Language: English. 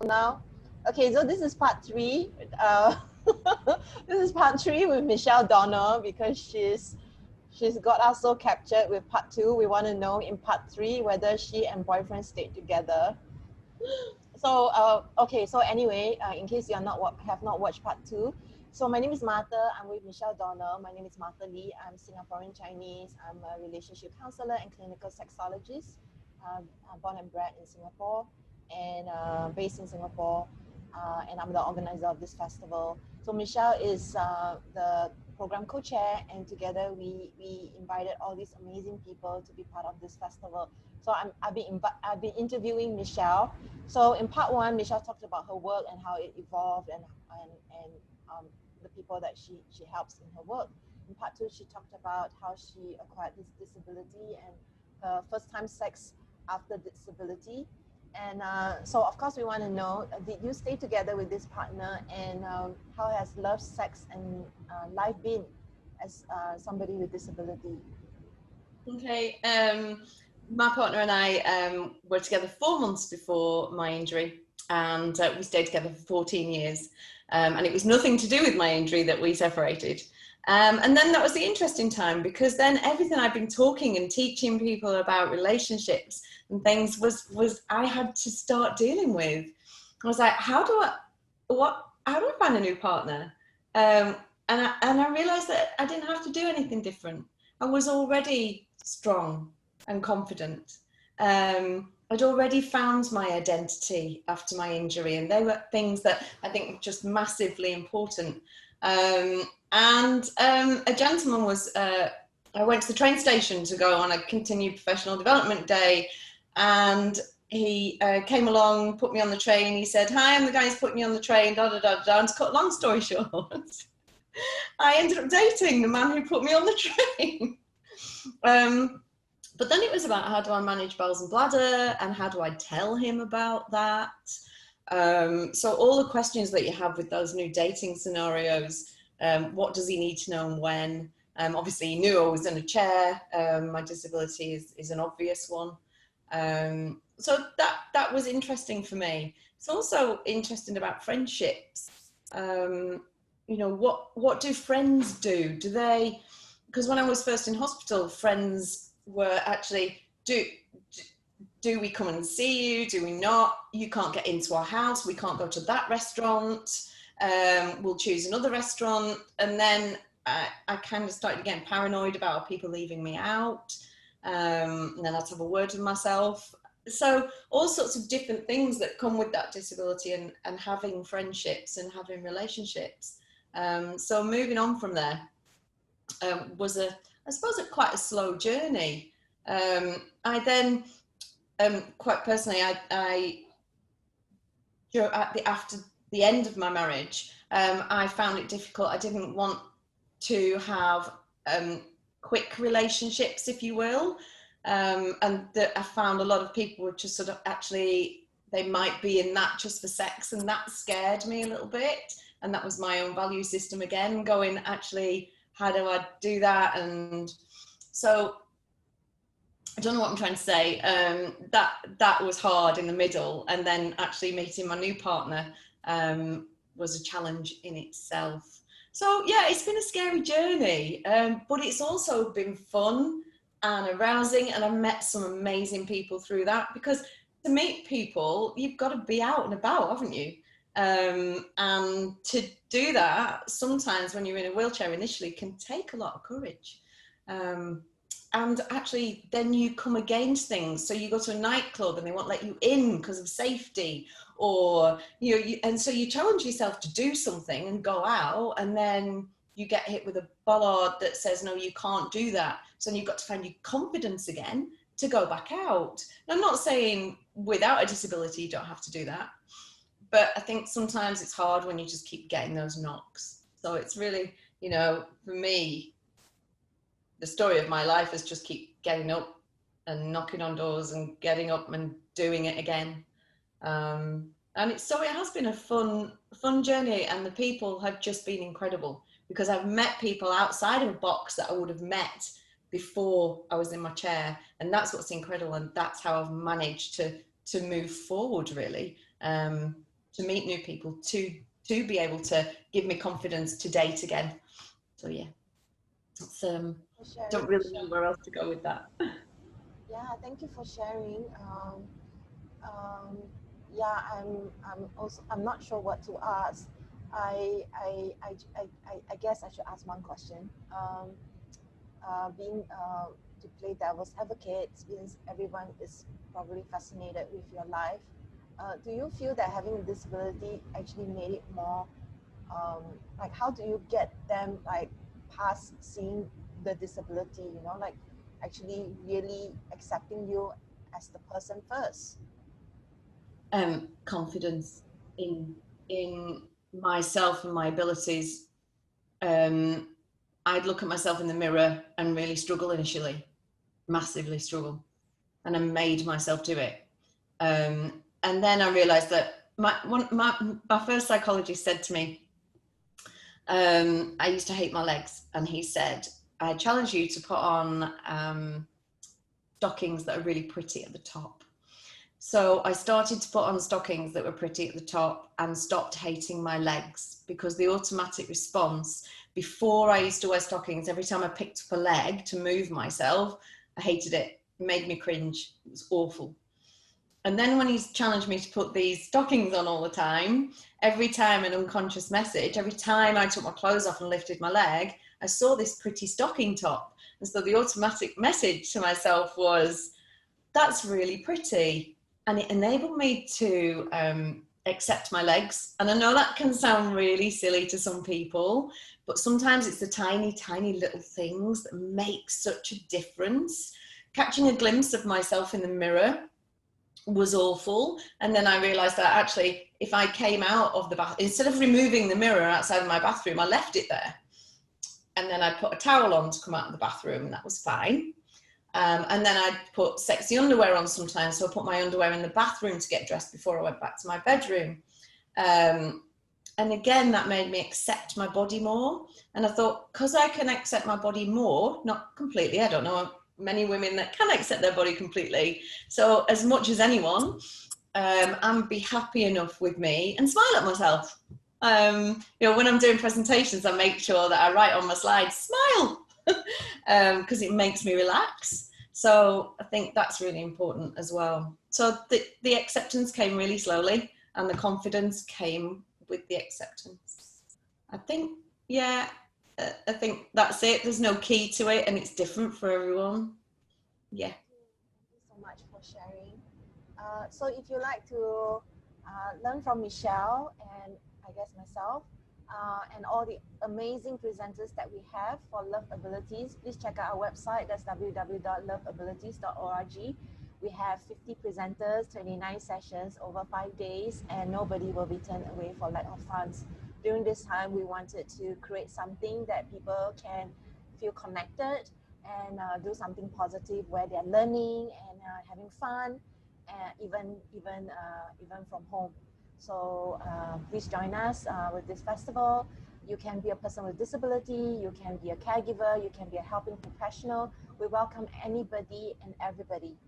now. Okay, so this is part 3. This is part 3 with Michelle Donner, because she's got us so captured with part 2. We want to know in part 3 whether she and boyfriend stayed together. So okay, so anyway, in case you have not watched part 2, so my name is Martha. I'm with Michelle Donner. My name is Martha Lee. I'm Singaporean Chinese. I'm a relationship counselor and clinical sexologist. I'm born and bred in Singapore and based in Singapore, and I'm the organizer of this festival. So Michelle is the program co-chair, and together we invited all these amazing people to be part of this festival. So I've been interviewing Michelle. So in part 1, Michelle talked about her work and how it evolved and the people that she helps in her work. In part 2, she talked about how she acquired this disability and her first time sex after disability. And so of course we want to know, did you stay together with this partner, and how has love, sex and life been as somebody with disability? Okay, my partner and I were together 4 months before my injury, and we stayed together for 14 years. And it was nothing to do with my injury that we separated. And then that was the interesting time, because then everything I've been talking and teaching people about relationships and things was I had to start dealing with. I was like, how do I find a new partner? And I realized that I didn't have to do anything different. I was already strong and confident. I'd already found my identity after my injury, and they were things that I think were just massively important. And a gentleman was, I went to the train station to go on a continued professional development day, and he came along, put me on the train. He said, "Hi, I'm the guy who's putting me on the train, da da da da." And to cut a long story short, I ended up dating the man who put me on the train. But then it was about, how do I manage bowels and bladder, and how do I tell him about that? So all the questions that you have with those new dating scenarios, what does he need to know and when? Obviously, he knew I was in a chair. My disability is an obvious one. So that was interesting for me. It's also interesting about friendships. You know, what do friends do? Do they, because when I was first in hospital, friends were actually, do we come and see you? Do we not? You can't get into our house. We can't go to that restaurant. We'll choose another restaurant. And then I kind of started getting paranoid about people leaving me out. And then I'd have a word with myself. So all sorts of different things that come with that disability, and having friendships and having relationships. So moving on from there was I suppose quite a slow journey. I then, quite personally, after the end of my marriage, I found it difficult. I didn't want to have quick relationships, if you will. And that I found a lot of people were just sort of actually, they might be in that just for sex, and that scared me a little bit. And that was my own value system again, going, actually, how do I do that? And so I don't know what I'm trying to say. That was hard in the middle, and then actually meeting my new partner was a challenge in itself. So yeah, it's been a scary journey, but it's also been fun and arousing, and I've met some amazing people through that, because to meet people, you've got to be out and about, haven't you? And to do that, sometimes when you're in a wheelchair initially, can take a lot of courage. And actually then you come against things. So you go to a nightclub and they won't let you in because of safety, or and so you challenge yourself to do something and go out, and then you get hit with a bollard that says, no, you can't do that. So you've got to find your confidence again to go back out. And I'm not saying without a disability you don't have to do that, but I think sometimes it's hard when you just keep getting those knocks. So it's really, you know, for me, the story of my life is just keep getting up and knocking on doors and getting up and doing it again. And it has been a fun journey, and the people have just been incredible, because I've met people outside of a box that I would have met before I was in my chair, and that's what's incredible, and that's how I've managed to move forward, really. to meet new people, to be able to give me confidence to date again. So yeah, it's, don't really know where else to go with that. Yeah, thank you for sharing. Yeah, I'm not sure what to ask. I guess I should ask one question. Being to play devil's advocate, since everyone is probably fascinated with your life, do you feel that having a disability actually made it more like, how do you get them like past seeing the disability, you know, like actually really accepting you as the person first? Confidence in myself and my abilities. I'd look at myself in the mirror and really struggle initially, massively struggle, and I made myself do it. And then I realized that my first psychologist said to me, I used to hate my legs, and he said, I challenge you to put on stockings that are really pretty at the top. So I started to put on stockings that were pretty at the top and stopped hating my legs, because the automatic response before, I used to wear stockings, every time I picked up a leg to move myself, I hated it. It made me cringe. It was awful. And then when he's challenged me to put these stockings on all the time, every time an unconscious message, every time I took my clothes off and lifted my leg, I saw this pretty stocking top. And so the automatic message to myself was, that's really pretty. And it enabled me to accept my legs. And I know that can sound really silly to some people, but sometimes it's the tiny, tiny little things that make such a difference. Catching a glimpse of myself in the mirror was awful. And then I realized that actually, if I came out of the bath, instead of removing the mirror outside of my bathroom, I left it there. And then I put a towel on to come out of the bathroom, and that was fine. And then I'd put sexy underwear on sometimes. So I put my underwear in the bathroom to get dressed before I went back to my bedroom. And again, that made me accept my body more. And I thought, because I can accept my body more, not completely, I don't know many women that can accept their body completely. So as much as anyone, and be happy enough with me and smile at myself. You know, when I'm doing presentations, I make sure that I write on my slides, smile, because it makes me relax. So I think that's really important as well. So the acceptance came really slowly, and the confidence came with the acceptance. I think, yeah, I think that's it. There's no key to it, and it's different for everyone. Yeah. Thank you so much for sharing. So if you like to learn from Michelle and I guess myself, and all the amazing presenters that we have for Love Abilities, please check out our website. That's www.loveabilities.org. We have 50 presenters, 29 sessions over 5 days, and nobody will be turned away for lack of funds. During this time, we wanted to create something that people can feel connected and do something positive where they're learning and having fun, even from home. So please join us with this festival. You can be a person with disability, you can be a caregiver, you can be a helping professional. We welcome anybody and everybody.